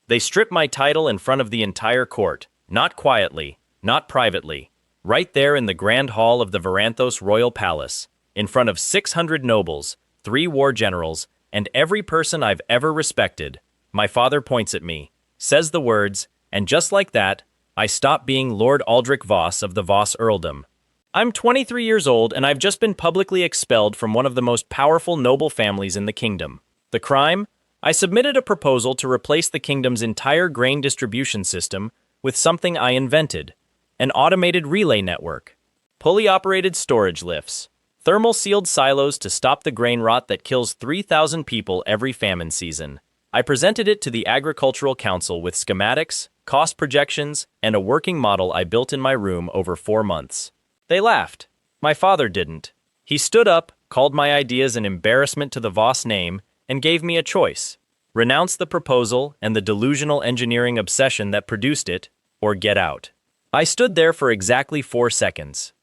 They strip my title in front of the entire court, not quietly, not privately, right there in the grand hall of the Varanthos royal palace, in front of 600 nobles, 3 war generals, and every person I've ever respected. My father points at me, says the words, and just like that, I stop being Lord Aldric Voss of the Voss earldom. I'm 23 years old and I've just been publicly expelled from one of the most powerful noble families in the kingdom. The crime? I submitted a proposal to replace the kingdom's entire grain distribution system with something I invented. An automated relay network. Pulley-operated storage lifts. Thermal-sealed silos to stop the grain rot that kills 3,000 people every famine season. I presented it to the Agricultural Council with schematics, cost projections, and a working model I built in my room over 4 months. They laughed. My father didn't. He stood up, called my ideas an embarrassment to the Voss name, and gave me a choice. Renounce the proposal and the delusional engineering obsession that produced it, or get out. I stood there for exactly 4 seconds.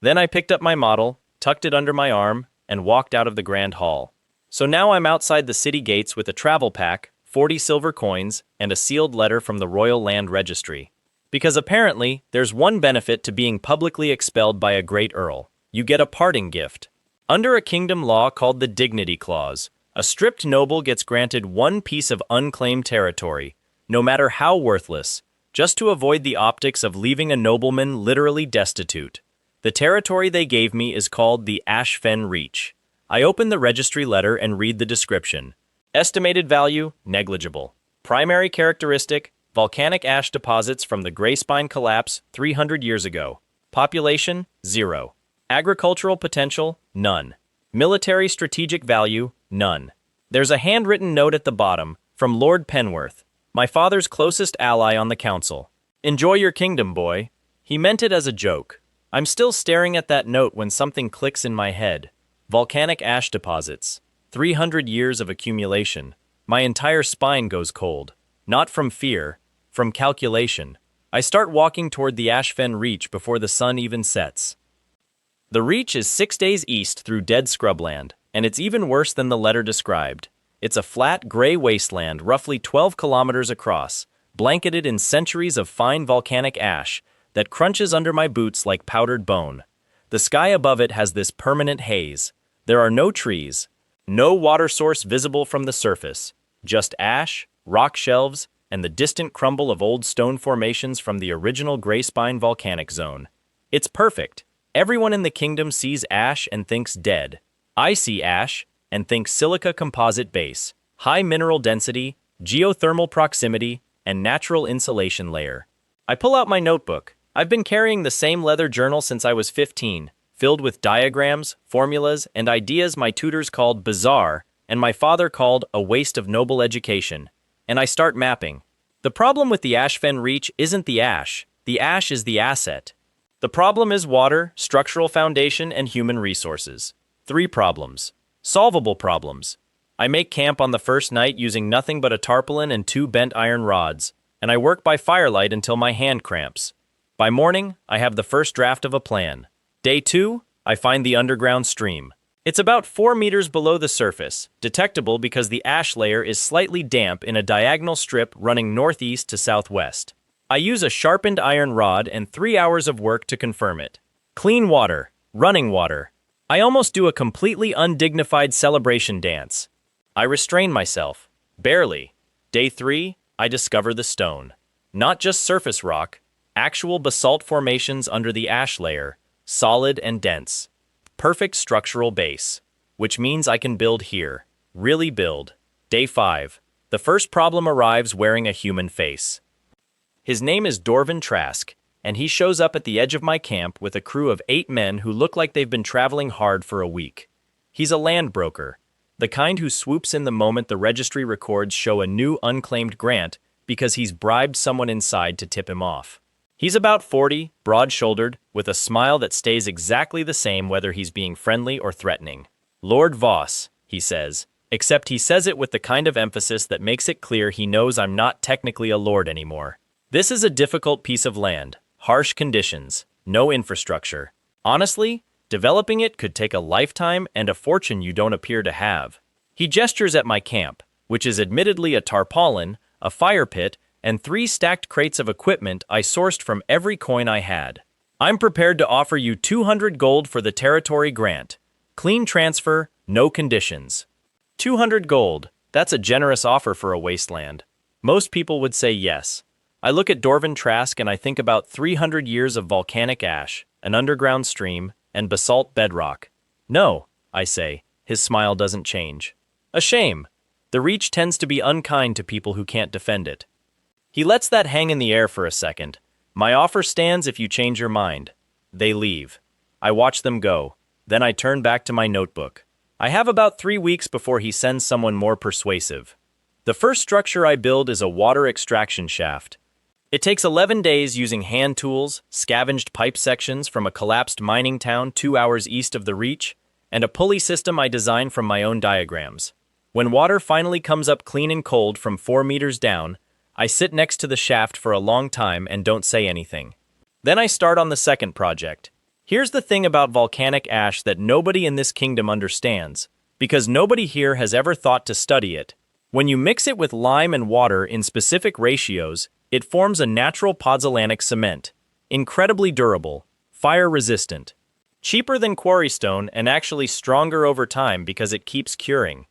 Then I picked up my model, tucked it under my arm, and walked out of the grand hall. So now I'm outside the city gates with a travel pack, 40 silver coins, and a sealed letter from the Royal Land Registry. Because apparently, there's one benefit to being publicly expelled by a great earl. You get a parting gift. Under a kingdom law called the Dignity Clause, a stripped noble gets granted 1 piece of unclaimed territory, no matter how worthless, just to avoid the optics of leaving a nobleman literally destitute. The territory they gave me is called the Ashfen Reach. I open the registry letter and read the description. Estimated value, negligible. Primary characteristic, volcanic ash deposits from the Grey Spine collapse 300 years ago. Population, 0. Agricultural potential, none. Military strategic value, none. There's a handwritten note at the bottom, from Lord Penworth, my father's closest ally on the council. Enjoy your kingdom, boy. He meant it as a joke. I'm still staring at that note when something clicks in my head. Volcanic ash deposits. 300 years of accumulation. My entire spine goes cold. Not from fear, from calculation. I start walking toward the Ashfen Reach before the sun even sets. The reach is 6 days east through dead scrubland, and it's even worse than the letter described. It's a flat, gray wasteland roughly 12 kilometers across, blanketed in centuries of fine volcanic ash that crunches under my boots like powdered bone. The sky above it has this permanent haze. There are no trees, no water source visible from the surface, just ash, rock shelves, and the distant crumble of old stone formations from the original Grey Spine volcanic zone. It's perfect. Everyone in the kingdom sees ash and thinks dead. I see ash and think silica composite base, high mineral density, geothermal proximity, and natural insulation layer. I pull out my notebook. I've been carrying the same leather journal since I was 15, filled with diagrams, formulas, and ideas my tutors called bizarre, and my father called a waste of noble education. And I start mapping. The problem with the Ashfen Reach isn't the ash is the asset. The problem is water, structural foundation, and human resources. 3 problems. Solvable problems. I make camp on the first night using nothing but a tarpaulin and 2 bent iron rods, and I work by firelight until my hand cramps. By morning, I have the first draft of a plan. Day 2, I find the underground stream. It's about 4 meters below the surface, detectable because the ash layer is slightly damp in a diagonal strip running northeast to southwest. I use a sharpened iron rod and 3 hours of work to confirm it. Clean water, running water. I almost do a completely undignified celebration dance. I restrain myself. Barely. Day 3, I discover the stone. Not just surface rock, actual basalt formations under the ash layer, solid and dense. Perfect structural base, which means I can build here. Really build. Day 5. The first problem arrives wearing a human face. His name is Dorvan Trask, and he shows up at the edge of my camp with a crew of 8 men who look like they've been traveling hard for a week. He's a land broker, the kind who swoops in the moment the registry records show a new unclaimed grant because he's bribed someone inside to tip him off. He's about 40, broad-shouldered, with a smile that stays exactly the same whether he's being friendly or threatening. Lord Voss, he says, except he says it with the kind of emphasis that makes it clear he knows I'm not technically a lord anymore. This is a difficult piece of land, harsh conditions, no infrastructure. Honestly, developing it could take a lifetime and a fortune you don't appear to have. He gestures at my camp, which is admittedly a tarpaulin, a fire pit, and 3 stacked crates of equipment I sourced from every coin I had. I'm prepared to offer you 200 gold for the territory grant. Clean transfer, no conditions. 200 gold, that's a generous offer for a wasteland. Most people would say yes. I look at Dwarven Trask and I think about 300 years of volcanic ash, an underground stream, and basalt bedrock. No, I say. His smile doesn't change. A shame. The Reach tends to be unkind to people who can't defend it. He lets that hang in the air for a second. My offer stands if you change your mind. They leave. I watch them go. Then I turn back to my notebook. I have about 3 weeks before he sends someone more persuasive. The first structure I build is a water extraction shaft. It takes 11 days using hand tools, scavenged pipe sections from a collapsed mining town 2 hours east of the Reach, and a pulley system I designed from my own diagrams. When water finally comes up clean and cold from 4 meters down, I sit next to the shaft for a long time and don't say anything. Then I start on the second project. Here's the thing about volcanic ash that nobody in this kingdom understands, because nobody here has ever thought to study it. When you mix it with lime and water in specific ratios, it forms a natural pozzolanic cement. Incredibly durable, fire-resistant. Cheaper than quarry stone and actually stronger over time because it keeps curing.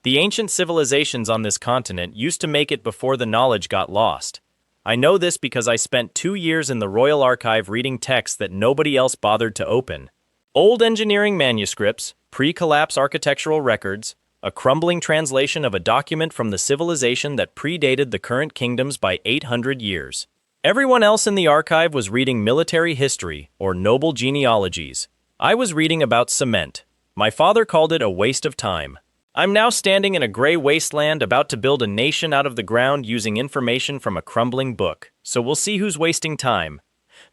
The ancient civilizations on this continent used to make it before the knowledge got lost. I know this because I spent 2 years in the Royal Archive reading texts that nobody else bothered to open. Old engineering manuscripts, pre-collapse architectural records, a crumbling translation of a document from the civilization that predated the current kingdoms by 800 years. Everyone else in the archive was reading military history or noble genealogies. I was reading about cement. My father called it a waste of time. I'm now standing in a gray wasteland about to build a nation out of the ground using information from a crumbling book, so we'll see who's wasting time.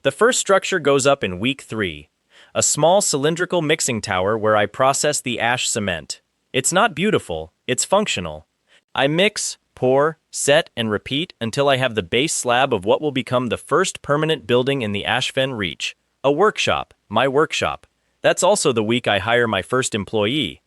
The first structure goes up in week 3. A small cylindrical mixing tower where I process the ash cement. It's not beautiful, it's functional. I mix, pour, set, and repeat until I have the base slab of what will become the first permanent building in the Ashfen Reach. A workshop, my workshop. That's also the week I hire my first employee.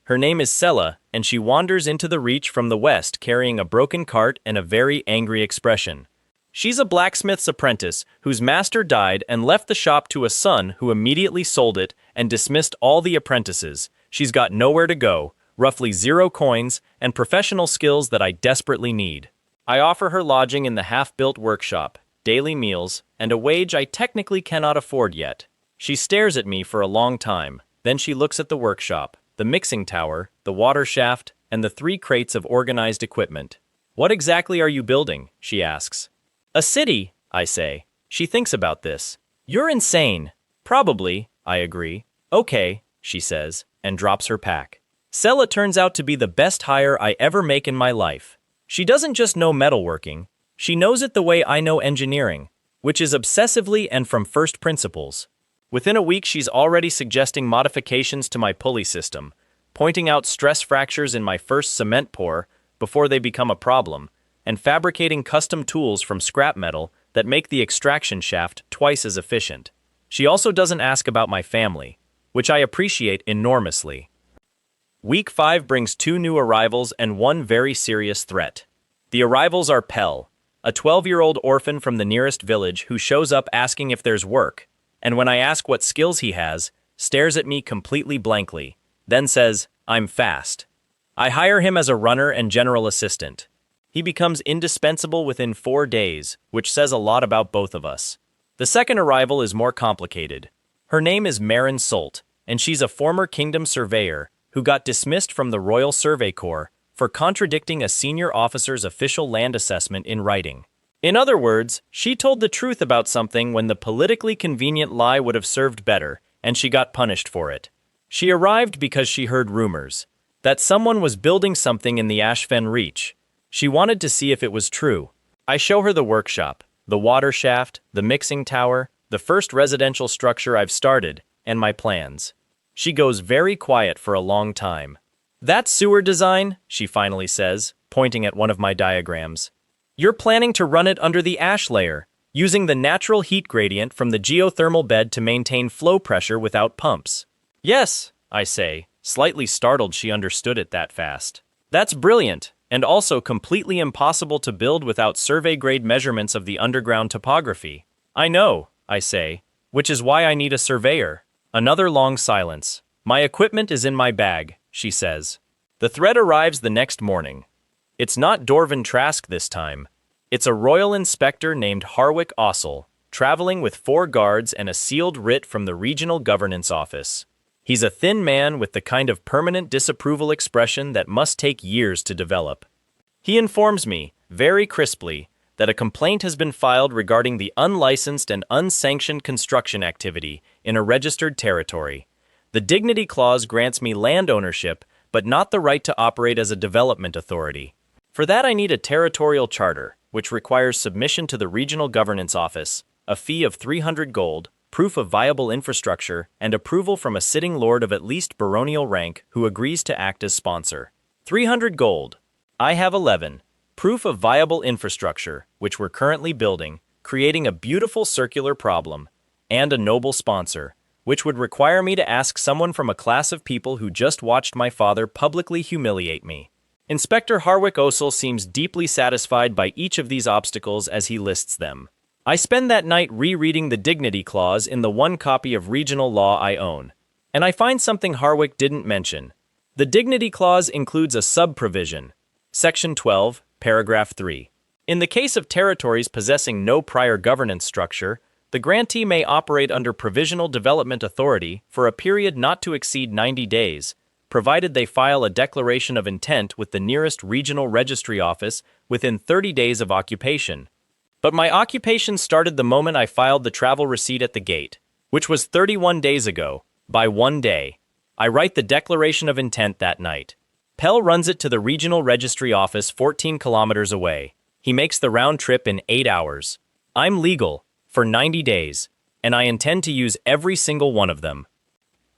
Her name is Sella, and she wanders into the Reach from the west carrying a broken cart and a very angry expression. She's a blacksmith's apprentice whose master died and left the shop to a son who immediately sold it and dismissed all the apprentices. She's got nowhere to go, roughly 0 coins, and professional skills that I desperately need. I offer her lodging in the half-built workshop, daily meals, and a wage I technically cannot afford yet. She stares at me for a long time, then she looks at the workshop, the mixing tower, the water shaft, and the 3 crates of organized equipment. What exactly are you building? She asks. A city, I say. She thinks about this. You're insane. Probably, I agree. Okay, she says, and drops her pack. Sella turns out to be the best hire I ever make in my life. She doesn't just know metalworking, she knows it the way I know engineering, which is obsessively and from first principles. Within a week, she's already suggesting modifications to my pulley system, pointing out stress fractures in my first cement pour before they become a problem, and fabricating custom tools from scrap metal that make the extraction shaft twice as efficient. She also doesn't ask about my family, which I appreciate enormously. Week 5 brings 2 new arrivals and 1 very serious threat. The arrivals are Pell, a 12-year-old orphan from the nearest village who shows up asking if there's work, and when I ask what skills he has, stares at me completely blankly, then says, "I'm fast." I hire him as a runner and general assistant. He becomes indispensable within 4 days, which says a lot about both of us. The second arrival is more complicated. Her name is Marin Solt, and she's a former kingdom surveyor who got dismissed from the Royal Survey Corps for contradicting a senior officer's official land assessment in writing. In other words, she told the truth about something when the politically convenient lie would have served better, and she got punished for it. She arrived because she heard rumors that someone was building something in the Ashfen Reach. She wanted to see if it was true. I show her the workshop, the water shaft, the mixing tower, the first residential structure I've started, and my plans. She goes very quiet for a long time. "That sewer design," she finally says, pointing at one of my diagrams. "You're planning to run it under the ash layer, using the natural heat gradient from the geothermal bed to maintain flow pressure without pumps." "Yes," I say, slightly startled she understood it that fast. "That's brilliant, and also completely impossible to build without survey-grade measurements of the underground topography. I know, I say, which is why I need a surveyor. Another long silence. My equipment is in my bag, she says. The thread arrives the next morning. It's not Dorvan Trask this time. It's a royal inspector named Harwick Ossel, traveling with 4 guards and a sealed writ from the regional governance office. He's a thin man with the kind of permanent disapproval expression that must take years to develop. He informs me, very crisply, that a complaint has been filed regarding the unlicensed and unsanctioned construction activity in a registered territory. The dignity clause grants me land ownership, but not the right to operate as a development authority. For that I need a territorial charter, which requires submission to the regional governance office, a fee of 300 gold, proof of viable infrastructure, and approval from a sitting lord of at least baronial rank who agrees to act as sponsor. 300 gold. I have 11. Proof of viable infrastructure, which we're currently building, creating a beautiful circular problem, and a noble sponsor, which would require me to ask someone from a class of people who just watched my father publicly humiliate me. Inspector Harwick Ossel seems deeply satisfied by each of these obstacles as he lists them. I spend that night rereading the dignity clause in the one copy of regional law I own, and I find something Harwick didn't mention. The dignity clause includes a sub-provision, Section 12, Paragraph 3. In the case of territories possessing no prior governance structure, the grantee may operate under Provisional Development Authority for a period not to exceed 90 days, provided they file a declaration of intent with the nearest regional registry office within 30 days of occupation. But my occupation started the moment I filed the travel receipt at the gate, which was 31 days ago, by 1 day. I write the declaration of intent that night. Pell runs it to the regional registry office 14 kilometers away. He makes the round trip in 8 hours. I'm legal, for 90 days, and I intend to use every single one of them.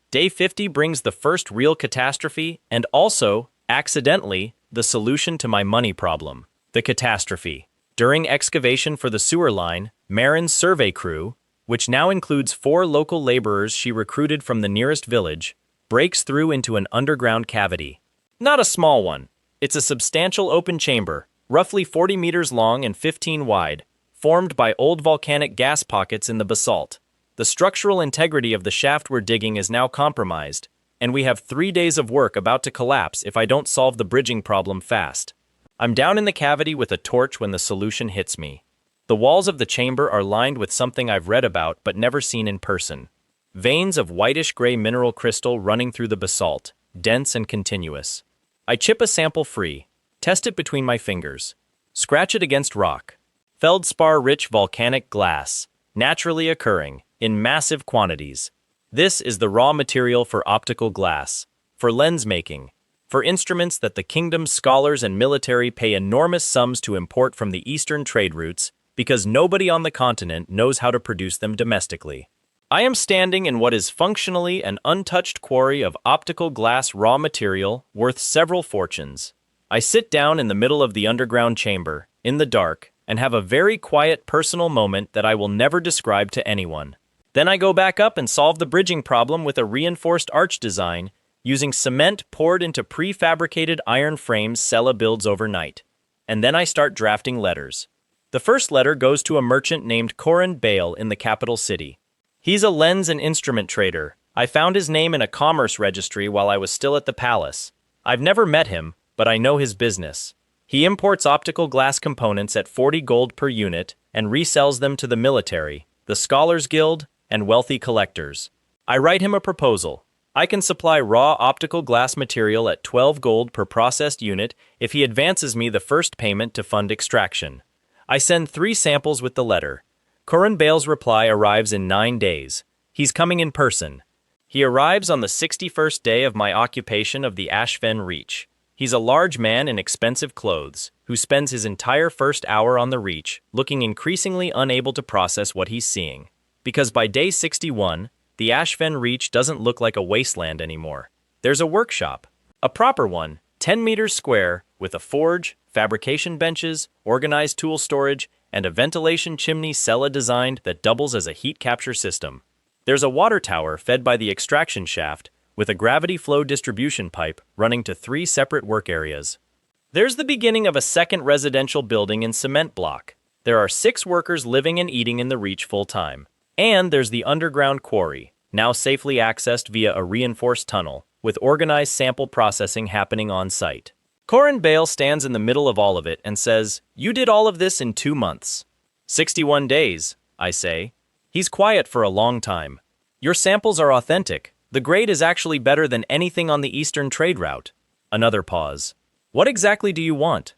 Day 50 brings the first real catastrophe and also, accidentally, the solution to my money problem. The catastrophe. During excavation for the sewer line, Marin's survey crew, which now includes 4 local laborers she recruited from the nearest village, breaks through into an underground cavity. Not a small one. It's a substantial open chamber, roughly 40 meters long and 15 wide, formed by old volcanic gas pockets in the basalt. The structural integrity of the shaft we're digging is now compromised, and we have 3 days of work about to collapse if I don't solve the bridging problem fast. I'm down in the cavity with a torch when the solution hits me. The walls of the chamber are lined with something I've read about but never seen in person. Veins of whitish-gray mineral crystal running through the basalt, dense and continuous. I chip a sample free, test it between my fingers, scratch it against rock. Feldspar-rich volcanic glass, naturally occurring, in massive quantities. This is the raw material for optical glass, for lens making, for instruments that the kingdom's scholars and military pay enormous sums to import from the eastern trade routes, because nobody on the continent knows how to produce them domestically. I am standing in what is functionally an untouched quarry of optical glass raw material worth several fortunes. I sit down in the middle of the underground chamber, in the dark, and have a very quiet personal moment that I will never describe to anyone. Then I go back up and solve the bridging problem with a reinforced arch design, using cement poured into prefabricated iron frames Sella builds overnight. And then I start drafting letters. The first letter goes to a merchant named Corin Bale in the capital city. He's a lens and instrument trader. I found his name in a commerce registry while I was still at the palace. I've never met him, but I know his business. He imports optical glass components at 40 gold per unit and resells them to the military, the Scholars Guild, and wealthy collectors. I write him a proposal. I can supply raw optical glass material at 12 gold per processed unit if he advances me the first payment to fund extraction. I send 3 samples with the letter. Corin Bale's reply arrives in 9 days. He's coming in person. He arrives on the 61st day of my occupation of the Ashfen Reach. He's a large man in expensive clothes, who spends his entire first hour on the Reach, looking increasingly unable to process what he's seeing. Because by day 61, the Ashfen Reach doesn't look like a wasteland anymore. There's a workshop. A proper one, 10 meters square, with a forge, fabrication benches, organized tool storage, and a ventilation chimney Sella designed that doubles as a heat capture system. There's a water tower fed by the extraction shaft, with a gravity flow distribution pipe running to 3 separate work areas. There's the beginning of a second residential building in cement block. There are 6 workers living and eating in the reach full-time. And there's the underground quarry, now safely accessed via a reinforced tunnel, with organized sample processing happening on site. Corin Bale stands in the middle of all of it and says, "You did all of this in 2 months." 61 days, I say. He's quiet for a long time. Your samples are authentic. The grade is actually better than anything on the eastern trade route. Another pause. What exactly do you want?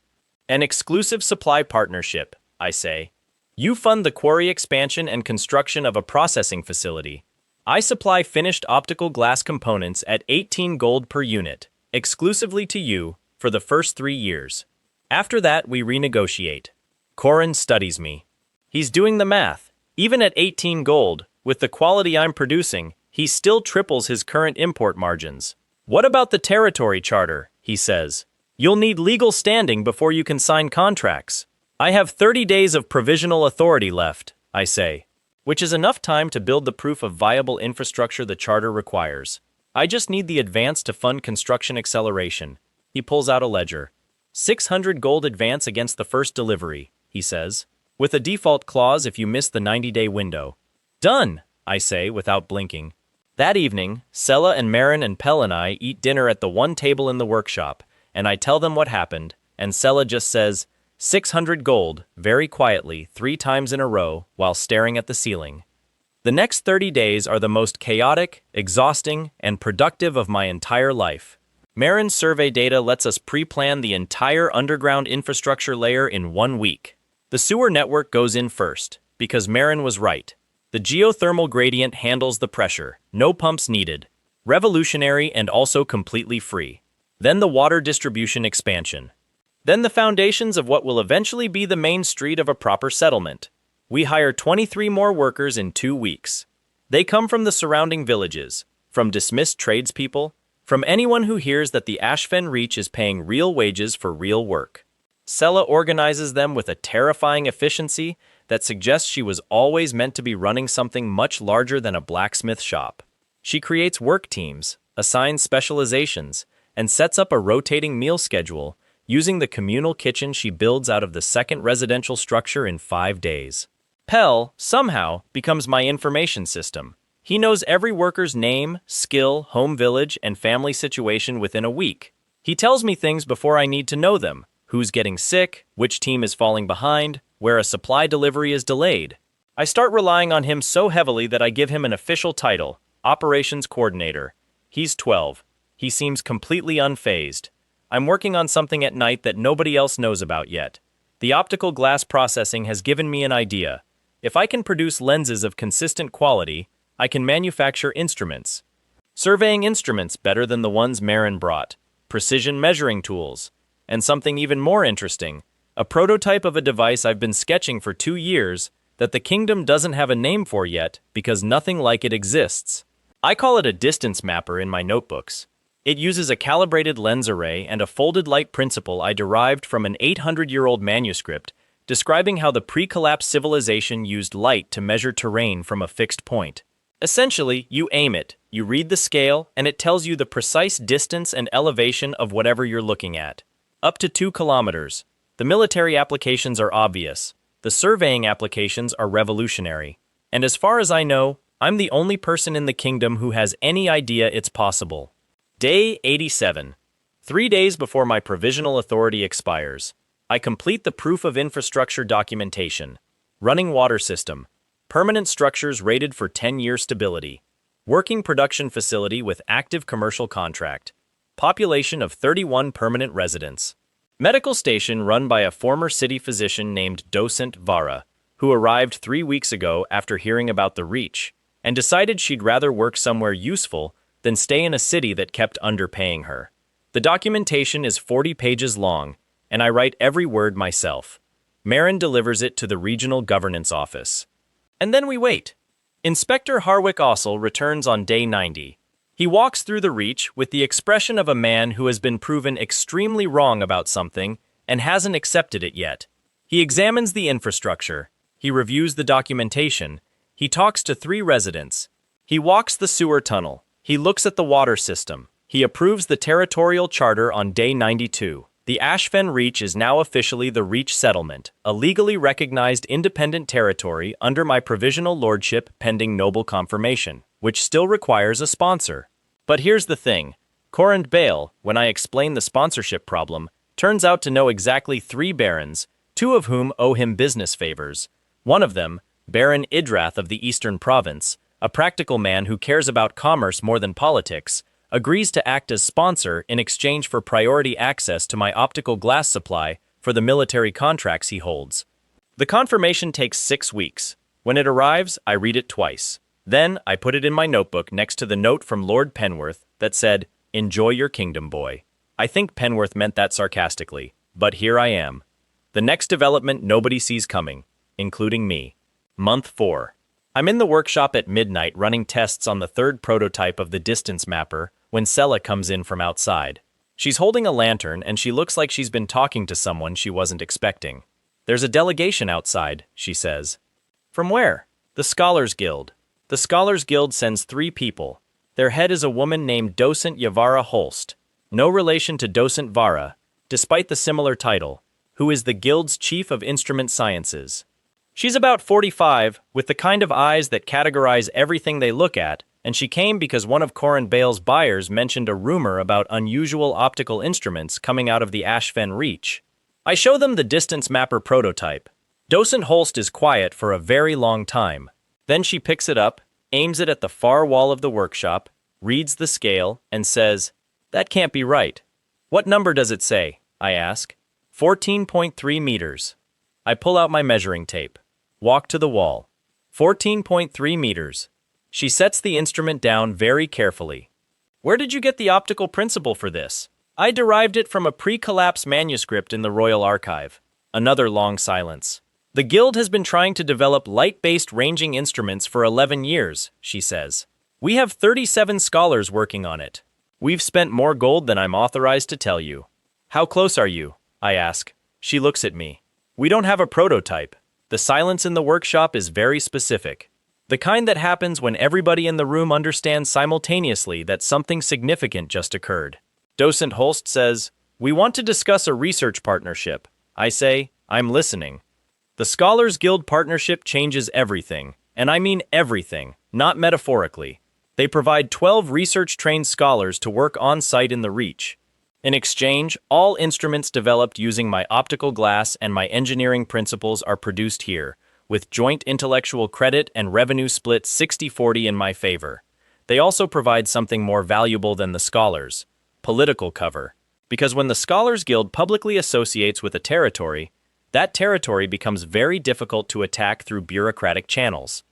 An exclusive supply partnership, I say. You fund the quarry expansion and construction of a processing facility. I supply finished optical glass components at 18 gold per unit, exclusively to you, for the first 3 years. After that, we renegotiate. Corin studies me. He's doing the math. Even at 18 gold, with the quality I'm producing, he still triples his current import margins. What about the territory charter? He says. You'll need legal standing before you can sign contracts. I have 30 days of provisional authority left, I say, which is enough time to build the proof of viable infrastructure the charter requires. I just need the advance to fund construction acceleration. He pulls out a ledger. 600 gold advance against the first delivery, he says, with a default clause if you miss the 90-day window. Done, I say without blinking. That evening, Sella and Marin and Pell and I eat dinner at the one table in the workshop, and I tell them what happened, and Sella just says, 600 gold, very quietly, 3 times in a row, while staring at the ceiling. The next 30 days are the most chaotic, exhausting, and productive of my entire life. Marin's survey data lets us pre-plan the entire underground infrastructure layer in 1 week. The sewer network goes in first, because Marin was right. The geothermal gradient handles the pressure, no pumps needed. Revolutionary and also completely free. Then the water distribution expansion. Then the foundations of what will eventually be the main street of a proper settlement. We hire 23 more workers in 2 weeks. They come from the surrounding villages, from dismissed tradespeople, from anyone who hears that the Ashfen Reach is paying real wages for real work. Sella organizes them with a terrifying efficiency that suggests she was always meant to be running something much larger than a blacksmith shop. She creates work teams, assigns specializations, and sets up a rotating meal schedule using the communal kitchen she builds out of the second residential structure in 5 days. Pell, somehow, becomes my information system. He knows every worker's name, skill, home village, and family situation within a week. He tells me things before I need to know them. Who's getting sick, which team is falling behind, where a supply delivery is delayed. I start relying on him so heavily that I give him an official title, Operations Coordinator. He's 12. He seems completely unfazed. I'm working on something at night that nobody else knows about yet. The optical glass processing has given me an idea. If I can produce lenses of consistent quality, I can manufacture instruments. Surveying instruments better than the ones Marin brought. Precision measuring tools. And something even more interesting, a prototype of a device I've been sketching for 2 years that the kingdom doesn't have a name for yet because nothing like it exists. I call it a distance mapper in my notebooks. It uses a calibrated lens array and a folded light principle I derived from an 800-year-old manuscript describing how the pre-collapse civilization used light to measure terrain from a fixed point. Essentially, you aim it, you read the scale, and it tells you the precise distance and elevation of whatever you're looking at. Up to 2 kilometers. The military applications are obvious. The surveying applications are revolutionary. And as far as I know, I'm the only person in the kingdom who has any idea it's possible. Day 87. 3 days before my provisional authority expires. I complete the proof of infrastructure documentation. Running water system. Permanent structures rated for 10-year stability. Working production facility with active commercial contract. Population of 31 permanent residents. Medical station run by a former city physician named Docent Vara, who arrived 3 weeks ago after hearing about the Reach, and decided she'd rather work somewhere useful than stay in a city that kept underpaying her. The documentation is 40 pages long, and I write every word myself. Marin delivers it to the regional governance office. And then we wait. Inspector Harwick Ossel returns on day 90. He walks through the Reach with the expression of a man who has been proven extremely wrong about something and hasn't accepted it yet. He examines the infrastructure. He reviews the documentation. He talks to 3 residents. He walks the sewer tunnel. He looks at the water system. He approves the territorial charter on day 92. The Ashfen Reach is now officially the Reach Settlement, a legally recognized independent territory under my provisional lordship pending noble confirmation, which still requires a sponsor. But here's the thing. Corrand Bale, when I explain the sponsorship problem, turns out to know exactly 3 barons, 2 of whom owe him business favors. One of them, Baron Idrath of the Eastern Province, a practical man who cares about commerce more than politics, agrees to act as sponsor in exchange for priority access to my optical glass supply for the military contracts he holds. The confirmation takes 6 weeks. When it arrives, I read it twice. Then, I put it in my notebook next to the note from Lord Penworth that said, "Enjoy your kingdom, boy." I think Penworth meant that sarcastically, but here I am. The next development nobody sees coming, including me. Month 4. I'm in the workshop at midnight running tests on the 3rd prototype of the distance mapper when Sella comes in from outside. She's holding a lantern and she looks like she's been talking to someone she wasn't expecting. "There's a delegation outside," she says. "From where?" "The Scholars Guild." The Scholars Guild sends 3 people. Their head is a woman named Docent Yavara Holst, no relation to Docent Vara, despite the similar title, who is the Guild's Chief of Instrument Sciences. She's about 45, with the kind of eyes that categorize everything they look at, and she came because one of Corrand Bale's buyers mentioned a rumor about unusual optical instruments coming out of the Ashfen Reach. I show them the distance mapper prototype. Docent Holst is quiet for a very long time. Then she picks it up, aims it at the far wall of the workshop, reads the scale, and says, "That can't be right." "What number does it say?" I ask. 14.3 meters. I pull out my measuring tape. Walk to the wall. 14.3 meters. She sets the instrument down very carefully. "Where did you get the optical principle for this?" "I derived it from a pre-collapse manuscript in the Royal Archive." Another long silence. "The Guild has been trying to develop light-based ranging instruments for 11 years, she says. "We have 37 scholars working on it. We've spent more gold than I'm authorized to tell you." "How close are you?" I ask. She looks at me. "We don't have a prototype. The silence in the workshop is very specific. The kind that happens when everybody in the room understands simultaneously that something significant just occurred." Docent Holst says, "We want to discuss a research partnership." I say, "I'm listening." The Scholars Guild partnership changes everything, and I mean everything, not metaphorically. They provide 12 research-trained scholars to work on-site in the Reach. In exchange, all instruments developed using my optical glass and my engineering principles are produced here, with joint intellectual credit and revenue split 60-40 in my favor. They also provide something more valuable than the scholars: political cover. Because when the Scholars Guild publicly associates with a territory, that territory becomes very difficult to attack through bureaucratic channels.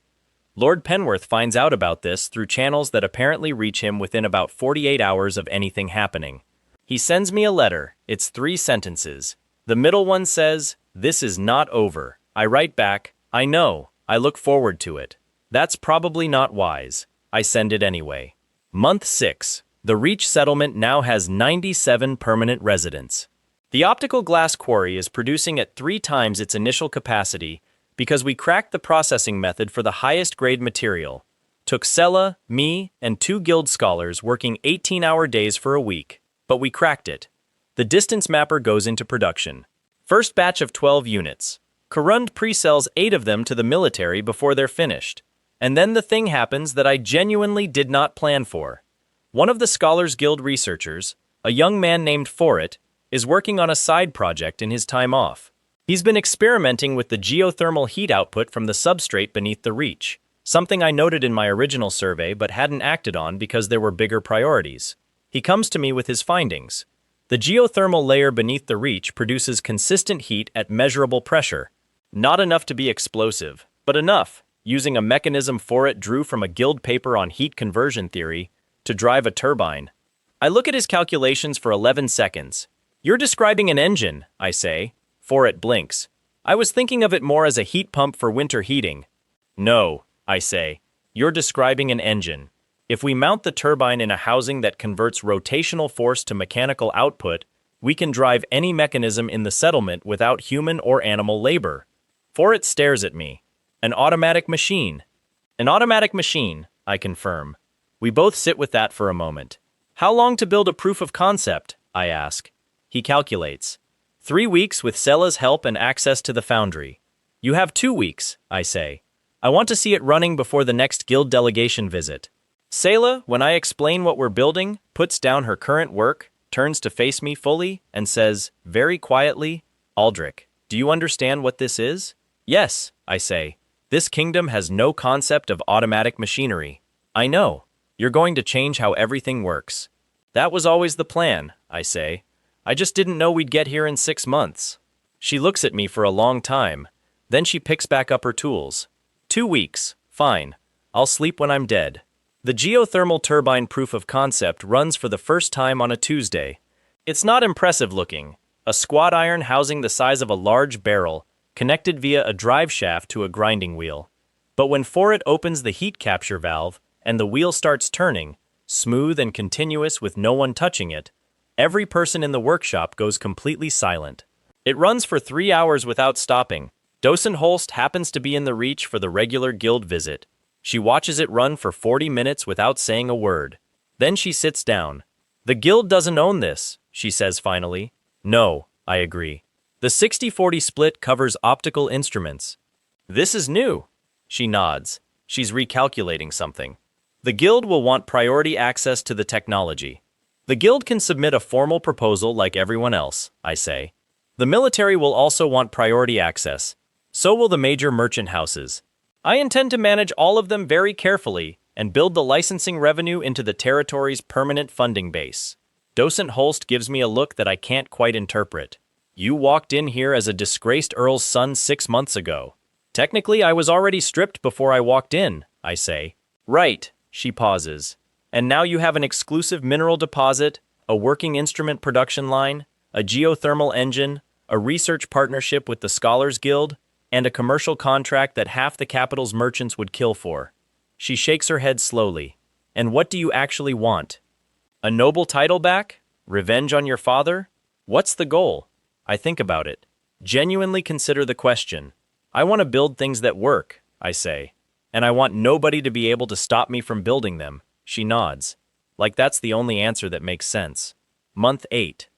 Lord Penworth finds out about this through channels that apparently reach him within about 48 hours of anything happening. He sends me a letter. It's 3 sentences. The middle one says, "This is not over." I write back, "I know. I look forward to it." That's probably not wise. I send it anyway. Month 6. The Reach settlement now has 97 permanent residents. The optical glass quarry is producing at 3 times its initial capacity because we cracked the processing method for the highest grade material. Took Sella, me, and 2 guild scholars working 18-hour days for a week. But we cracked it. The distance mapper goes into production. First batch of 12 units. Corrund pre-sells 8 of them to the military before they're finished. And then the thing happens that I genuinely did not plan for. One of the Scholars Guild researchers, a young man named Forit, is working on a side project in his time off. He's been experimenting with the geothermal heat output from the substrate beneath the Reach, something I noted in my original survey but hadn't acted on because there were bigger priorities. He comes to me with his findings. The geothermal layer beneath the Reach produces consistent heat at measurable pressure. Not enough to be explosive, but enough, using a mechanism Forit drew from a guild paper on heat conversion theory, to drive a turbine. I look at his calculations for 11 seconds. "You're describing an engine," I say. Forit blinks. "I was thinking of it more as a heat pump for winter heating." "No," I say. "You're describing an engine. If we mount the turbine in a housing that converts rotational force to mechanical output, we can drive any mechanism in the settlement without human or animal labor." Forit stares at me. "An automatic machine." "An automatic machine," I confirm. We both sit with that for a moment. "How long to build a proof of concept?" I ask. He calculates. 3 weeks with Sela's help and access to the foundry. You have 2 weeks, I say. I want to see it running before the next guild delegation visit. Sela, when I explain what we're building, puts down her current work, turns to face me fully, and says, very quietly, Aldric, do you understand what this is? Yes, I say. This kingdom has no concept of automatic machinery. I know. You're going to change how everything works. That was always the plan, I say. I just didn't know we'd get here in 6 months. She looks at me for a long time. Then she picks back up her tools. 2 weeks. Fine. I'll sleep when I'm dead. The geothermal turbine proof of concept runs for the first time on a Tuesday. It's not impressive looking. A squat iron housing the size of a large barrel, connected via a drive shaft to a grinding wheel. But when Forit opens the heat capture valve and the wheel starts turning, smooth and continuous with no one touching it, every person in the workshop goes completely silent. It runs for 3 hours without stopping. Docent Holst happens to be in the reach for the regular guild visit. She watches it run for 40 minutes without saying a word. Then she sits down. The guild doesn't own this, she says finally. No, I agree. The 60-40 split covers optical instruments. This is new. She nods. She's recalculating something. The guild will want priority access to the technology. The guild can submit a formal proposal like everyone else, I say. The military will also want priority access. So will the major merchant houses. I intend to manage all of them very carefully and build the licensing revenue into the territory's permanent funding base. Docent Holst gives me a look that I can't quite interpret. You walked in here as a disgraced earl's son 6 months ago. Technically, I was already stripped before I walked in, I say. Right, she pauses. And now you have an exclusive mineral deposit, a working instrument production line, a geothermal engine, a research partnership with the Scholars Guild, and a commercial contract that half the capital's merchants would kill for. She shakes her head slowly. And what do you actually want? A noble title back? Revenge on your father? What's the goal? I think about it. Genuinely consider the question. I want to build things that work, I say. And I want nobody to be able to stop me from building them. She nods. Like that's the only answer that makes sense. Month 8.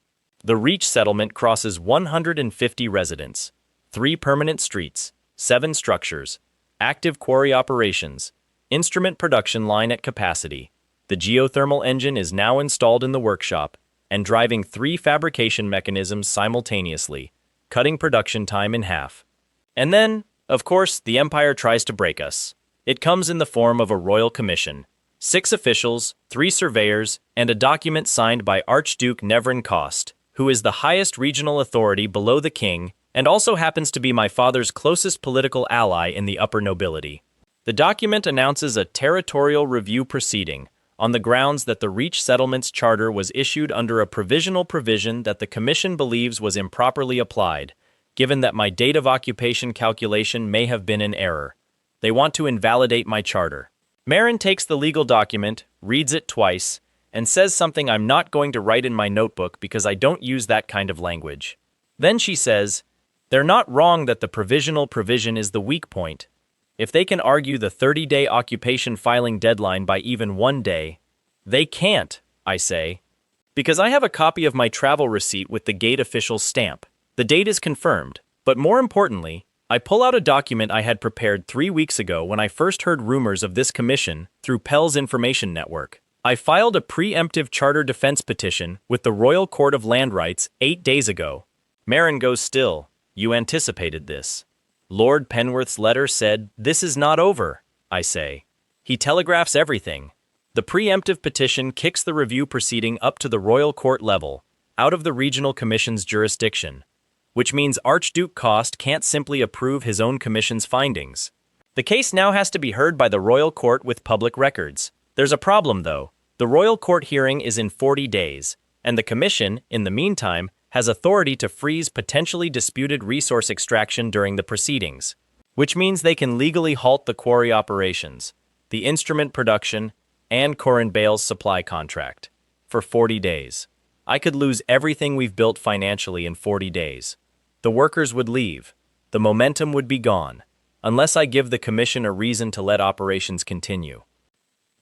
The Reach settlement crosses 150 residents. 3 permanent streets, 7 structures, active quarry operations, instrument production line at capacity. The geothermal engine is now installed in the workshop and driving 3 fabrication mechanisms simultaneously, cutting production time in half. And then, of course, the Empire tries to break us. It comes in the form of a royal commission, 6 officials, 3 surveyors, and a document signed by Archduke Nevrin Kost, who is the highest regional authority below the king and also happens to be my father's closest political ally in the upper nobility. The document announces a territorial review proceeding on the grounds that the Reach Settlement's charter was issued under a provisional provision that the Commission believes was improperly applied, given that my date of occupation calculation may have been in error. They want to invalidate my charter. Marin takes the legal document, reads it twice, and says something I'm not going to write in my notebook because I don't use that kind of language. Then she says, they're not wrong that the provisional provision is the weak point. If they can argue the 30-day occupation filing deadline by even 1 day, they can't, I say. Because I have a copy of my travel receipt with the gate official's stamp. The date is confirmed, but more importantly, I pull out a document I had prepared 3 weeks ago when I first heard rumors of this commission through Pell's information network. I filed a preemptive charter defense petition with the Royal Court of Land Rights 8 days ago. Marin goes still. You anticipated this. Lord Penworth's letter said, this is not over, I say. He telegraphs everything. The preemptive petition kicks the review proceeding up to the royal court level, out of the regional commission's jurisdiction, which means Archduke Kost can't simply approve his own commission's findings. The case now has to be heard by the royal court with public records. There's a problem, though. The royal court hearing is in 40 days, and the commission, in the meantime, has authority to freeze potentially disputed resource extraction during the proceedings, which means they can legally halt the quarry operations, the instrument production, and Corin Bale's supply contract for 40 days. I could lose everything we've built financially in 40 days. The workers would leave. The momentum would be gone, unless I give the commission a reason to let operations continue.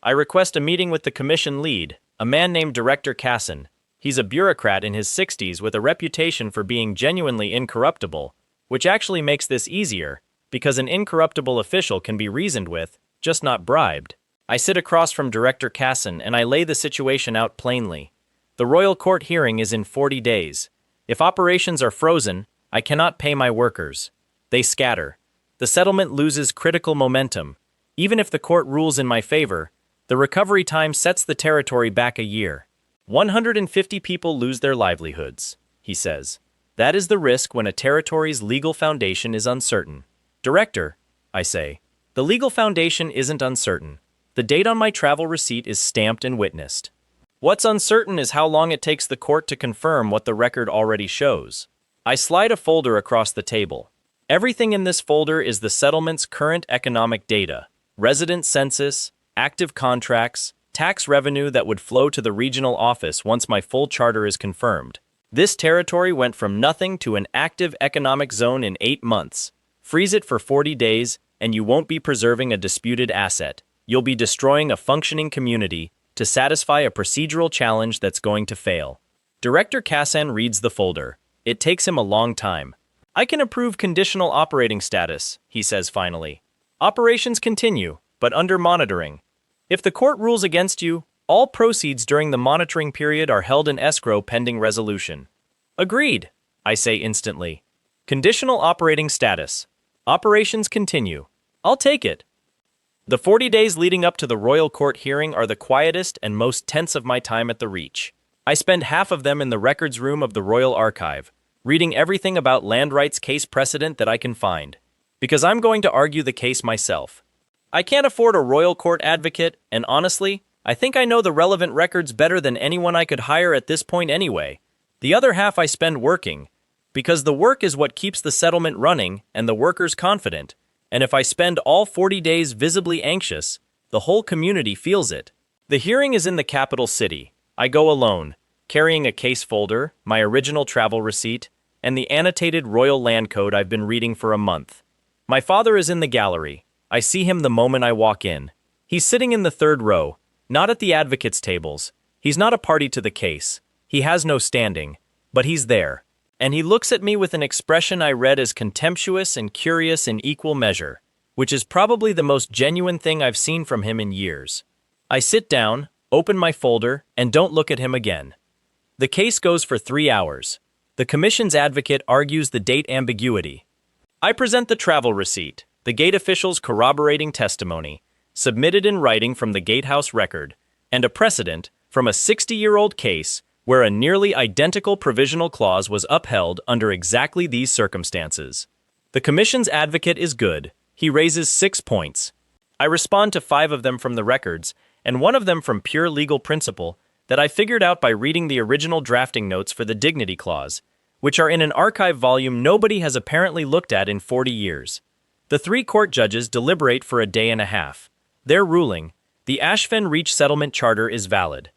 I request a meeting with the commission lead, a man named Director Casson. He's a bureaucrat in his 60s with a reputation for being genuinely incorruptible, which actually makes this easier, because an incorruptible official can be reasoned with, just not bribed. I sit across from Director Casson and I lay the situation out plainly. The royal court hearing is in 40 days. If operations are frozen, I cannot pay my workers. They scatter. The settlement loses critical momentum. Even if the court rules in my favor, the recovery time sets the territory back a year. 150 people lose their livelihoods, he says. That is the risk when a territory's legal foundation is uncertain. Director, I say, the legal foundation isn't uncertain. The date on my travel receipt is stamped and witnessed. What's uncertain is how long it takes the court to confirm what the record already shows. I slide a folder across the table. Everything in this folder is the settlement's current economic data, resident census, active contracts, tax revenue that would flow to the regional office once my full charter is confirmed. This territory went from nothing to an active economic zone in 8 months. Freeze it for 40 days, and you won't be preserving a disputed asset. You'll be destroying a functioning community to satisfy a procedural challenge that's going to fail. Director Cassan reads the folder. It takes him a long time. I can approve conditional operating status, he says finally. Operations continue, but under monitoring. If the court rules against you, all proceeds during the monitoring period are held in escrow pending resolution. Agreed, I say instantly. Conditional operating status. Operations continue. I'll take it. The 40 days leading up to the royal court hearing are the quietest and most tense of my time at the Reach. I spend half of them in the records room of the Royal Archive, reading everything about land rights case precedent that I can find, because I'm going to argue the case myself. I can't afford a royal court advocate, and honestly, I think I know the relevant records better than anyone I could hire at this point anyway. The other half I spend working, because the work is what keeps the settlement running and the workers confident, and if I spend all 40 days visibly anxious, the whole community feels it. The hearing is in the capital city. I go alone, carrying a case folder, my original travel receipt, and the annotated royal land code I've been reading for a month. My father is in the gallery. I see him the moment I walk in. He's sitting in the 3rd row, not at the advocates' tables. He's not a party to the case. He has no standing, but he's there. And he looks at me with an expression I read as contemptuous and curious in equal measure, which is probably the most genuine thing I've seen from him in years. I sit down, open my folder, and don't look at him again. The case goes for 3 hours. The commission's advocate argues the date ambiguity. I present the travel receipt, the gate official's corroborating testimony, submitted in writing from the gatehouse record, and a precedent from a 60-year-old case where a nearly identical provisional clause was upheld under exactly these circumstances. The commission's advocate is good. He raises 6 points. I respond to 5 of them from the records, and 1 of them from pure legal principle that I figured out by reading the original drafting notes for the dignity clause, which are in an archive volume nobody has apparently looked at in 40 years. The 3 court judges deliberate for a day and a half. Their ruling, the Ashfen Reach Settlement Charter is valid.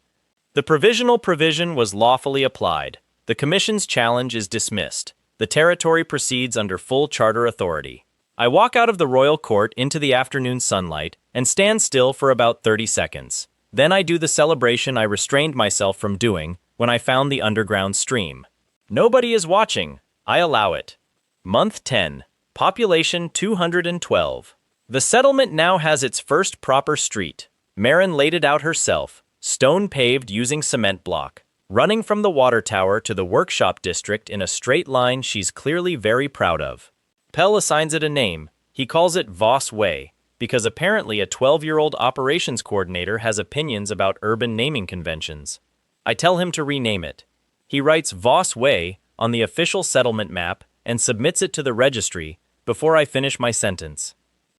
The provisional provision was lawfully applied. The Commission's challenge is dismissed. The territory proceeds under full charter authority. I walk out of the royal court into the afternoon sunlight and stand still for about 30 seconds. Then I do the celebration I restrained myself from doing when I found the underground stream. Nobody is watching. I allow it. Month 10. Population 212. The settlement now has its first proper street. Marin laid it out herself, stone paved using cement block, running from the water tower to the workshop district in a straight line she's clearly very proud of. Pell assigns it a name. He calls it Voss Way, because apparently a 12-year-old operations coordinator has opinions about urban naming conventions. I tell him to rename it. He writes Voss Way on the official settlement map and submits it to the registry before I finish my sentence.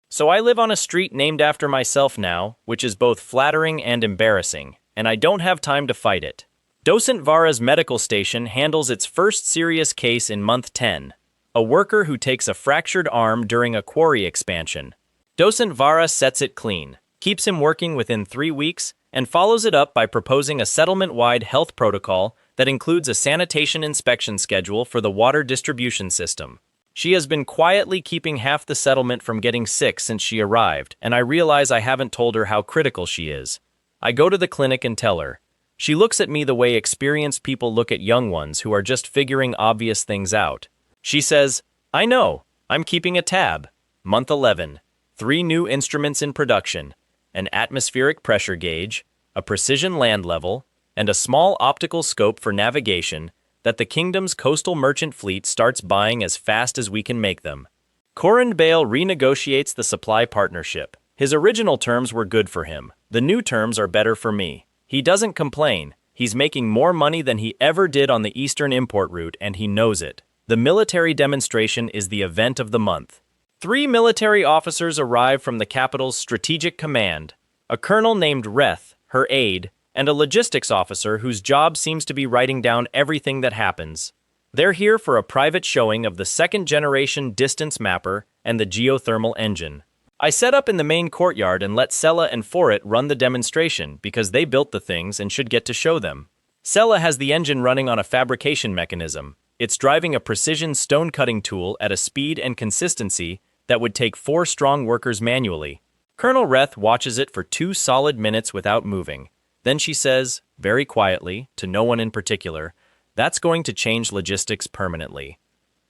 So I live on a street named after myself now, which is both flattering and embarrassing, and I don't have time to fight it. Docent Vara's medical station handles its first serious case in month 10, a worker who takes a fractured arm during a quarry expansion. Docent Vara sets it clean, keeps him working within 3 weeks, and follows it up by proposing a settlement-wide health protocol that includes a sanitation inspection schedule for the water distribution system. She has been quietly keeping half the settlement from getting sick since she arrived, and I realize I haven't told her how critical she is. I go to the clinic and tell her. She looks at me the way experienced people look at young ones who are just figuring obvious things out. She says, I know, I'm keeping a tab. Month 11. 3 new instruments in production, an atmospheric pressure gauge, a precision land level, and a small optical scope for navigation that the kingdom's coastal merchant fleet starts buying as fast as we can make them. Corin Bale renegotiates the supply partnership. His original terms were good for him. The new terms are better for me. He doesn't complain. He's making more money than he ever did on the eastern import route, and he knows it. The military demonstration is the event of the month. 3 military officers arrive from the capital's strategic command, a colonel named Reth, her aide, and a logistics officer whose job seems to be writing down everything that happens. They're here for a private showing of the second-generation distance mapper and the geothermal engine. I set up in the main courtyard and let Sella and Forit run the demonstration because they built the things and should get to show them. Sella has the engine running on a fabrication mechanism. It's driving a precision stone-cutting tool at a speed and consistency that would take 4 strong workers manually. Colonel Reth watches it for 2 solid minutes without moving. Then she says, very quietly, to no one in particular, that's going to change logistics permanently.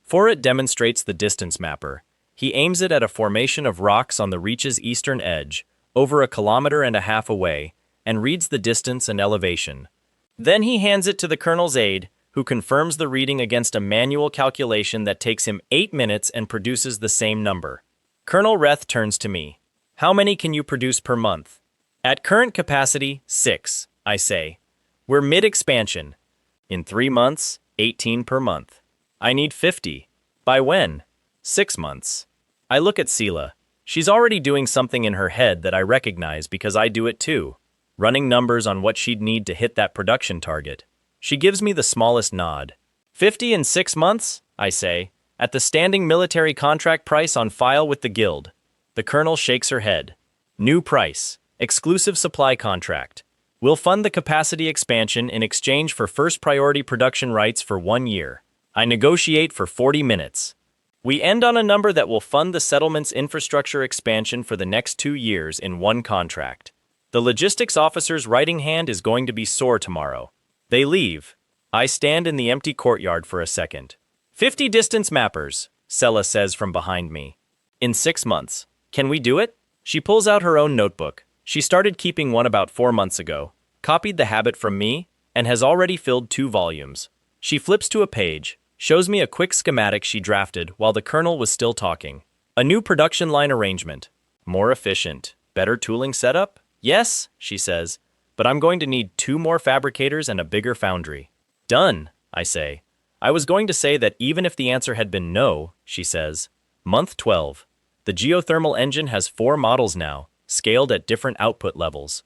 Forit demonstrates the distance mapper. He aims it at a formation of rocks on the reach's eastern edge, over 1.5 kilometers away, and reads the distance and elevation. Then he hands it to the colonel's aide, who confirms the reading against a manual calculation that takes him 8 minutes and produces the same number. Colonel Reth turns to me. How many can you produce per month? At current capacity, 6, I say. We're mid-expansion. In 3 months, 18 per month. I need 50. By when? 6 months. I look at Sela. She's already doing something in her head that I recognize because I do it too, running numbers on what she'd need to hit that production target. She gives me the smallest nod. 50 in 6 months, I say, at the standing military contract price on file with the guild. The colonel shakes her head. New price. Exclusive supply contract. We'll fund the capacity expansion in exchange for first priority production rights for 1 year. I negotiate for 40 minutes. We end on a number that will fund the settlement's infrastructure expansion for the next 2 years in one contract. The logistics officer's writing hand is going to be sore tomorrow. They leave. I stand in the empty courtyard for a second. 50 distance mappers, Sela says from behind me. In 6 months. Can we do it? She pulls out her own notebook. She started keeping one about 4 months ago, copied the habit from me, and has already filled 2 volumes. She flips to a page, shows me a quick schematic she drafted while the colonel was still talking. A new production line arrangement. More efficient. Better tooling setup? Yes, she says, but I'm going to need 2 more fabricators and a bigger foundry. Done, I say. I was going to say that even if the answer had been no, she says. Month 12. The geothermal engine has 4 models now, scaled at different output levels.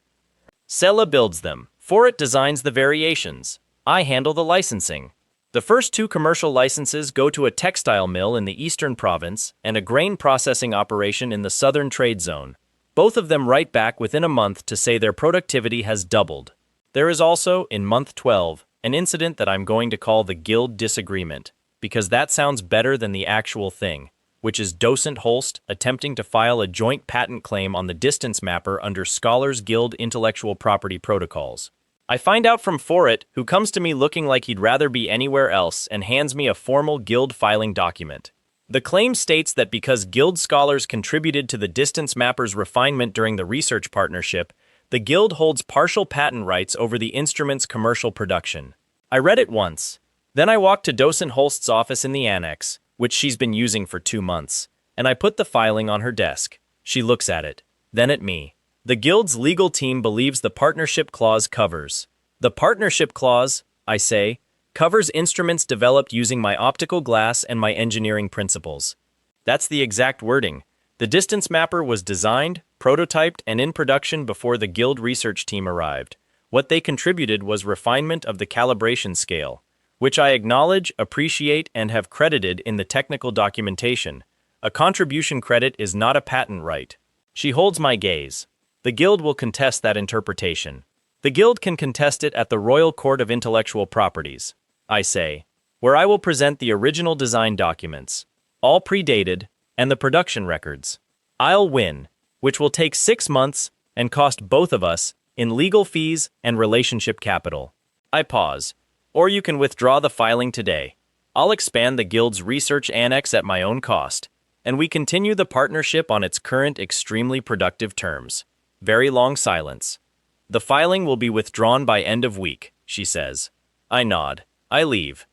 Sela builds them. Forit designs the variations. I handle the licensing. The first 2 commercial licenses go to a textile mill in the eastern province and a grain processing operation in the southern trade zone. Both of them write back within a month to say their productivity has doubled. There is also, in month 12, an incident that I'm going to call the Guild Disagreement, because that sounds better than the actual thing, which is Docent Holst attempting to file a joint patent claim on the distance mapper under Scholars Guild intellectual property protocols. I find out from Forit, who comes to me looking like he'd rather be anywhere else and hands me a formal guild filing document. The claim states that because guild scholars contributed to the distance mapper's refinement during the research partnership, the guild holds partial patent rights over the instrument's commercial production. I read it once. Then I walked to Docent Holst's office in the annex, which she's been using for 2 months, and I put the filing on her desk. She looks at it, then at me. The guild's legal team believes the partnership clause covers. The partnership clause, I say, covers instruments developed using my optical glass and my engineering principles. That's the exact wording. The distance mapper was designed, prototyped, and in production before the guild research team arrived. What they contributed was refinement of the calibration scale, which I acknowledge, appreciate, and have credited in the technical documentation. A contribution credit is not a patent right. She holds my gaze. The Guild will contest that interpretation. The Guild can contest it at the Royal Court of Intellectual Properties, I say, where I will present the original design documents, all predated, and the production records. I'll win, which will take 6 months and cost both of us in legal fees and relationship capital. I pause. Or you can withdraw the filing today. I'll expand the guild's research annex at my own cost, and we continue the partnership on its current extremely productive terms. Very long silence. The filing will be withdrawn by end of week, she says. I nod. I leave.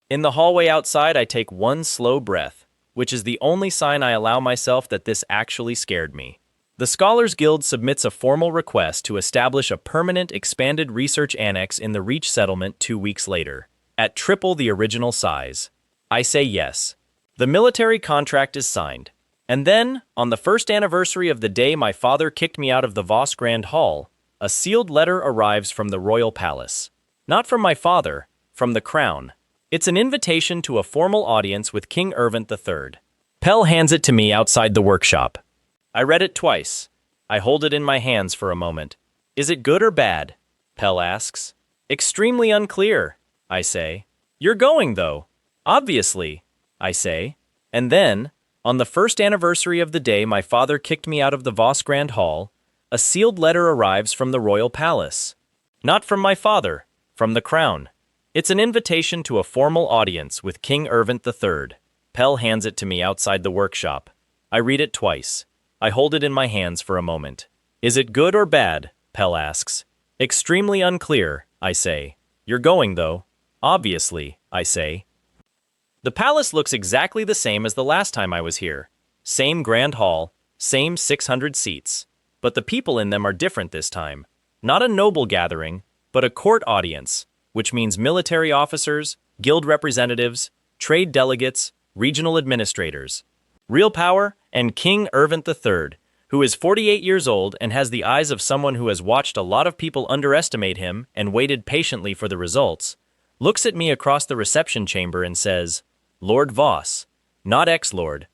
In the hallway outside, I take one slow breath, which is the only sign I allow myself that this actually scared me. The Scholars Guild submits a formal request to establish a permanent expanded research annex in the Reach settlement 2 weeks later, at triple the original size. I say yes. The military contract is signed. And then, on the first anniversary of the day my father kicked me out of the Voss Grand Hall, a sealed letter arrives from the royal palace. Not from my father, from the crown. It's an invitation to a formal audience with King Ervant III. Pell hands it to me outside the workshop. I read it twice. I hold it in my hands for a moment. Is it good or bad? Pell asks. Extremely unclear, I say. You're going, though. Obviously, I say. And then, on the first anniversary of the day my father kicked me out of the Voss Grand Hall, a sealed letter arrives from the royal palace. Not from my father, from the crown. It's an invitation to a formal audience with King Ervant III. Pell hands it to me outside the workshop. I read it twice. I hold it in my hands for a moment. Is it good or bad? Pell asks. Extremely unclear, I say. You're going, though. Obviously, I say. The palace looks exactly the same as the last time I was here. Same grand hall, same 600 seats. But the people in them are different this time. Not a noble gathering, but a court audience, which means military officers, guild representatives, trade delegates, regional administrators. Real power, and King Ervant III, who is 48 years old and has the eyes of someone who has watched a lot of people underestimate him and waited patiently for the results, looks at me across the reception chamber and says, Lord Voss, not ex-lord.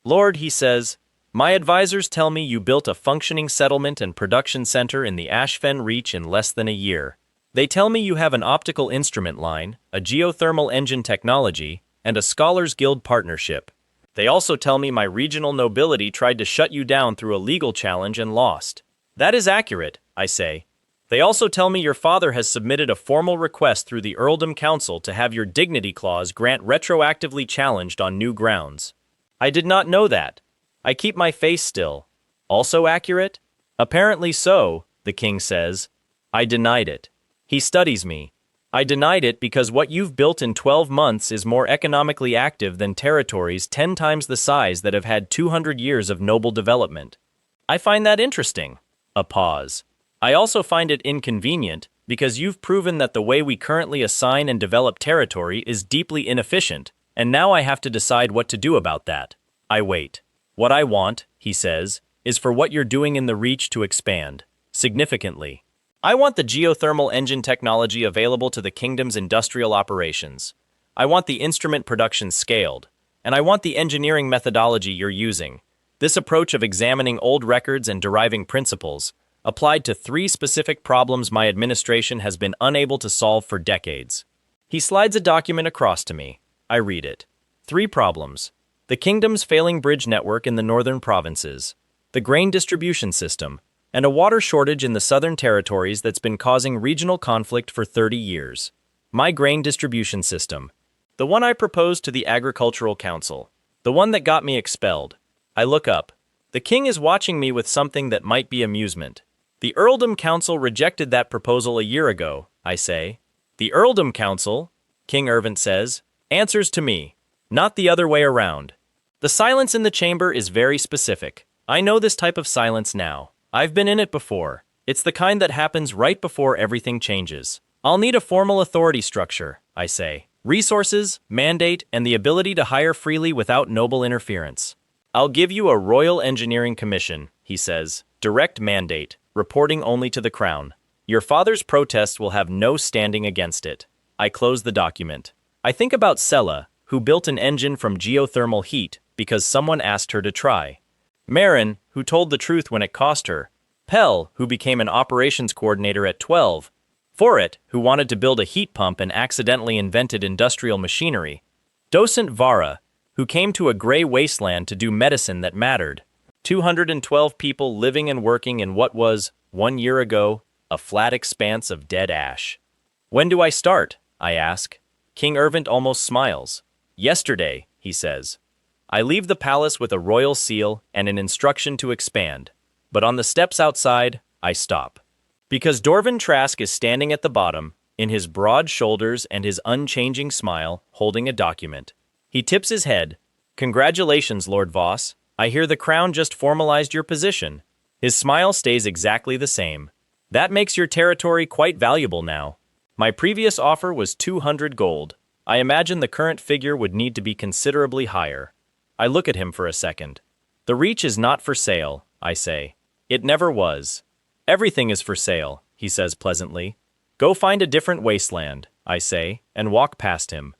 Lord, he says, my advisors tell me you built a functioning settlement and production center in the Ashfen Reach in less than a year. They tell me you have an optical instrument line, a geothermal engine technology, and a Scholars Guild partnership. They also tell me my regional nobility tried to shut you down through a legal challenge and lost. That is accurate, I say. They also tell me your father has submitted a formal request through the Earldom Council to have your dignity clause grant retroactively challenged on new grounds. I did not know that. I keep my face still. Also accurate? Apparently so, the king says. I denied it. He studies me. I denied it because what you've built in 12 months is more economically active than territories 10 times the size that have had 200 years of noble development. I find that interesting. A pause. I also find it inconvenient because you've proven that the way we currently assign and develop territory is deeply inefficient, and now I have to decide what to do about that. I wait. What I want, he says, is for what you're doing in the Reach to expand, significantly. I want the geothermal engine technology available to the kingdom's industrial operations. I want the instrument production scaled, and I want the engineering methodology you're using. This approach of examining old records and deriving principles, applied to 3 specific problems my administration has been unable to solve for decades. He slides a document across to me. I read it. 3 problems. The kingdom's failing bridge network in the northern provinces, the grain distribution system, and a water shortage in the southern territories that's been causing regional conflict for 30 years. My grain distribution system. The one I proposed to the Agricultural Council. The one that got me expelled. I look up. The king is watching me with something that might be amusement. The Earldom Council rejected that proposal a year ago, I say. The Earldom Council, King Ervant says, answers to me, not the other way around. The silence in the chamber is very specific. I know this type of silence now. I've been in it before. It's the kind that happens right before everything changes. I'll need a formal authority structure, I say. Resources, mandate, and the ability to hire freely without noble interference. I'll give you a Royal Engineering Commission, he says. Direct mandate, reporting only to the crown. Your father's protests will have no standing against it. I close the document. I think about Sella, who built an engine from geothermal heat because someone asked her to try. Marin, who told the truth when it cost her. Pell, who became an operations coordinator at 12. Foret, who wanted to build a heat pump and accidentally invented industrial machinery. Docent Vara, who came to a gray wasteland to do medicine that mattered. 212 people living and working in what was, 1 year ago, a flat expanse of dead ash. When do I start? I ask. King Ervant almost smiles. Yesterday, he says. I leave the palace with a royal seal and an instruction to expand. But on the steps outside, I stop. Because Dorvan Trask is standing at the bottom, in his broad shoulders and his unchanging smile, holding a document. He tips his head. Congratulations, Lord Voss. I hear the crown just formalized your position. His smile stays exactly the same. That makes your territory quite valuable now. My previous offer was 200 gold. I imagine the current figure would need to be considerably higher. I look at him for a second. The Reach is not for sale, I say. It never was. Everything is for sale, he says pleasantly. Go find a different wasteland, I say, and walk past him.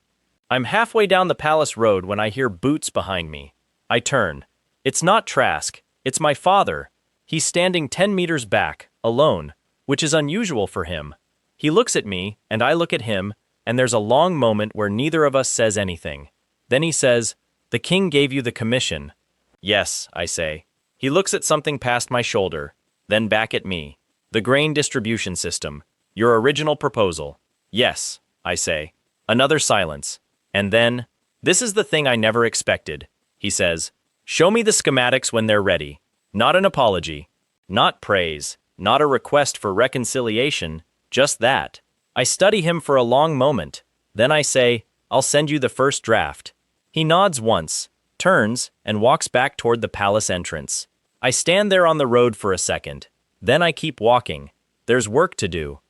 I'm halfway down the palace road when I hear boots behind me. I turn. It's not Trask. It's my father. He's standing 10 meters back, alone, which is unusual for him. He looks at me, and I look at him, and there's a long moment where neither of us says anything. Then he says, "The king gave you the commission." "Yes," I say. He looks at something past my shoulder, then back at me. "The grain distribution system. Your original proposal." "Yes," I say. Another silence. And then, "This is the thing I never expected," he says. "Show me the schematics when they're ready." Not an apology. Not praise. Not a request for reconciliation. Just that. I study him for a long moment. Then I say, "I'll send you the first draft." He nods once, turns, and walks back toward the palace entrance. I stand there on the road for a second. Then I keep walking. There's work to do.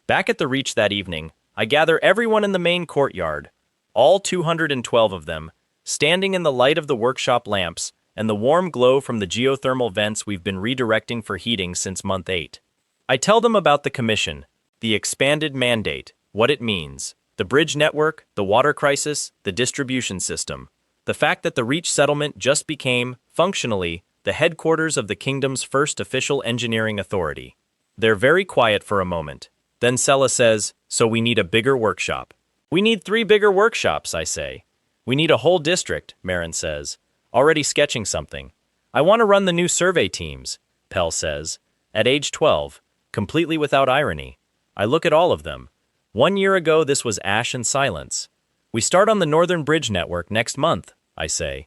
Back at the Reach that evening, I gather everyone in the main courtyard, all 212 of them, standing in the light of the workshop lamps and the warm glow from the geothermal vents we've been redirecting for heating since month 8. I tell them about the commission, the expanded mandate, what it means, the bridge network, the water crisis, the distribution system, the fact that the Reach settlement just became, functionally, the headquarters of the kingdom's first official engineering authority. They're very quiet for a moment. Then Sella says, "So we need a bigger workshop." "We need 3 bigger workshops," I say. "We need a whole district," Marin says, already sketching something. "I want to run the new survey teams," Pell says. At age 12, completely without irony. I look at all of them. 1 year ago this was ash and silence. "We start on the Northern Bridge Network next month," I say.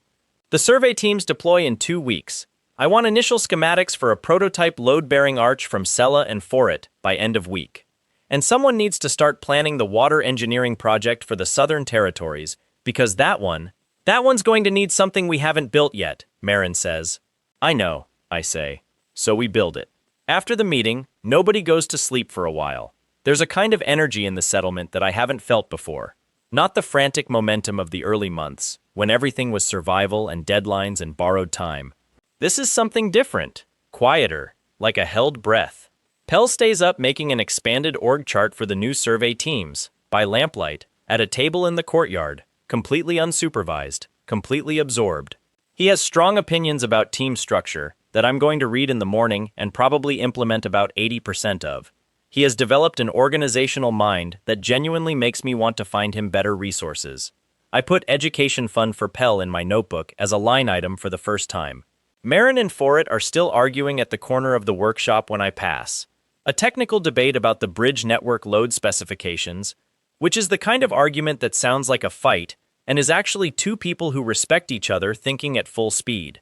"The survey teams deploy in 2 weeks. I want initial schematics for a prototype load-bearing arch from Sella and Forit by end of week. And someone needs to start planning the water engineering project for the Southern Territories, because that one's going to need something we haven't built yet," Marin says. "I know," I say. So we build it. After the meeting, nobody goes to sleep for a while. There's a kind of energy in the settlement that I haven't felt before. Not the frantic momentum of the early months, when everything was survival and deadlines and borrowed time. This is something different, quieter, like a held breath. Pell stays up making an expanded org chart for the new survey teams, by lamplight, at a table in the courtyard, completely unsupervised, completely absorbed. He has strong opinions about team structure that I'm going to read in the morning and probably implement about 80% of. He has developed an organizational mind that genuinely makes me want to find him better resources. I put education fund for Pell in my notebook as a line item for the first time. Marin and Forit are still arguing at the corner of the workshop when I pass. A technical debate about the bridge network load specifications, which is the kind of argument that sounds like a fight and is actually 2 people who respect each other thinking at full speed.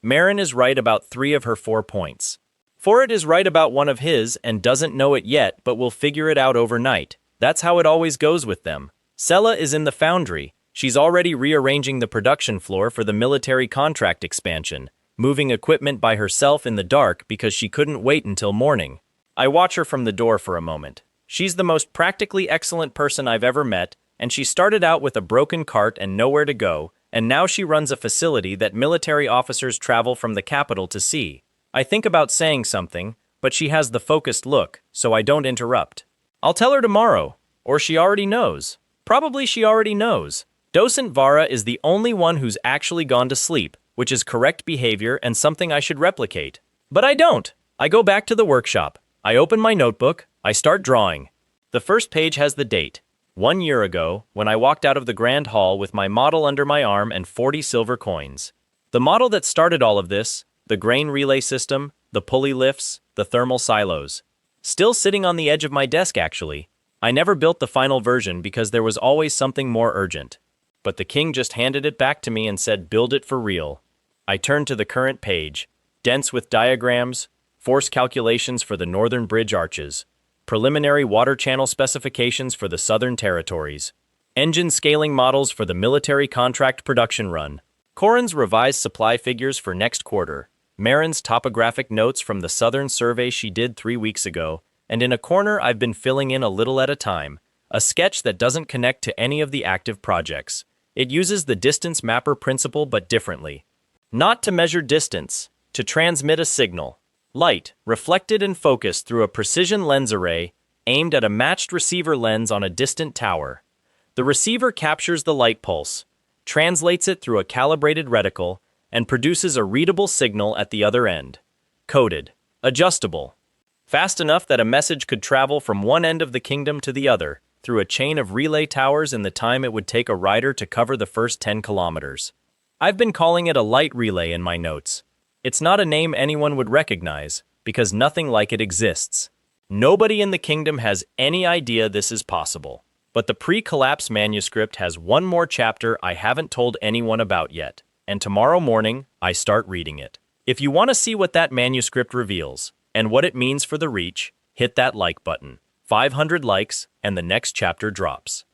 Marin is right about 3 of her 4 points. Forit is right about 1 of his and doesn't know it yet but will figure it out overnight. That's how it always goes with them. Sella is in the foundry. She's already rearranging the production floor for the military contract expansion, moving equipment by herself in the dark because she couldn't wait until morning. I watch her from the door for a moment. She's the most practically excellent person I've ever met, and she started out with a broken cart and nowhere to go, and now she runs a facility that military officers travel from the capital to see. I think about saying something, but she has the focused look, so I don't interrupt. I'll tell her tomorrow, or she already knows. Probably she already knows. Docent Vara is the only one who's actually gone to sleep, which is correct behavior and something I should replicate. But I don't. I go back to the workshop. I open my notebook. I start drawing. The first page has the date. 1 year ago, when I walked out of the grand hall with my model under my arm and 40 silver coins. The model that started all of this, the grain relay system, the pulley lifts, the thermal silos. Still sitting on the edge of my desk, actually. I never built the final version because there was always something more urgent. But the king just handed it back to me and said, build it for real. I turned to the current page, dense with diagrams, force calculations for the northern bridge arches, preliminary water channel specifications for the southern territories, engine scaling models for the military contract production run, Corin's revised supply figures for next quarter, Marin's topographic notes from the southern survey she did 3 weeks ago, and in a corner I've been filling in a little at a time, a sketch that doesn't connect to any of the active projects. It uses the distance mapper principle but differently. Not to measure distance, to transmit a signal. Light, reflected and focused through a precision lens array, aimed at a matched receiver lens on a distant tower. The receiver captures the light pulse, translates it through a calibrated reticle, and produces a readable signal at the other end. Coded, adjustable. Fast enough that a message could travel from one end of the kingdom to the other, through a chain of relay towers in the time it would take a rider to cover the first 10 kilometers. I've been calling it a light relay in my notes. It's not a name anyone would recognize, because nothing like it exists. Nobody in the kingdom has any idea this is possible. But the pre-collapse manuscript has one more chapter I haven't told anyone about yet, and tomorrow morning I start reading it. If you want to see what that manuscript reveals, and what it means for the reach, hit that like button. 500 likes, and the next chapter drops.